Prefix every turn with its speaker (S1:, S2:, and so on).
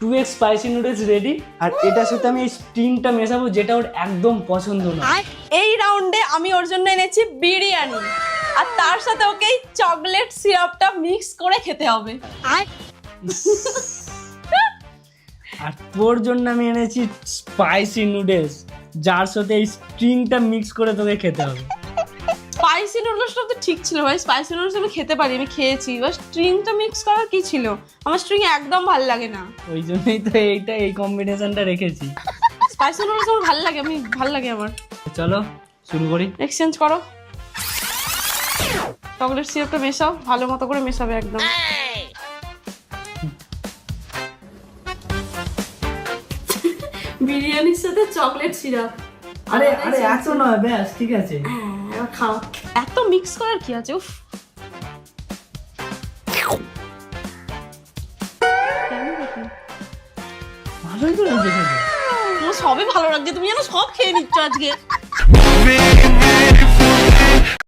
S1: 2x spicy noodles ready. আর এটার সাথে আমি এই স্প্রিংটা মেশাবো, যেটা ওর একদম পছন্দ না।
S2: এই রাউন্ডে আমি ওর জন্য এনেছি বিরিয়ানি, আর তার সাথে ওকে এই চকলেট সিরাপটা মিক্স করে খেতে হবে।
S1: আর তোর জন্য আমি এনেছি স্পাইসি নুডলস, যার সাথে এই স্প্রিংটা মিক্স করে তোকে খেতে হবে।
S2: স্পাইসি নুডলসটা তো ঠিক ছিল ভাই, স্পাইসি নুডলস আমি খেতে পারি, আমি খেয়েছি। এবার স্ট্রিংটা মিক্স করার কি ছিল? আমার স্ট্রিং একদম ভালো লাগে না।
S1: ওই জন্যই তো এই কম্বিনেশনটা রেখেছি।
S2: স্পাইসি নুডলস আমার ভালো লাগে, ভালো লাগে আমার।
S1: চলো শুরু করি।
S2: এক্সচেঞ্জ করো, চকলেট সিরাপটা মেশাও, ভালো মতো করে মেশাবে একদম। বিরিয়ানির সাথে চকলেট সিরাপ।
S1: আরে আরে এত নয়, ব্যাস ঠিক আছে।
S2: এবার খাও। এত মিক্স করার কি আছে? উফ,
S1: ভালোই তো লাগছে খেতে।
S2: তোমার সবই ভালো লাগছে, তুমি যেন সব খেয়ে নিচ্ছ আজকে।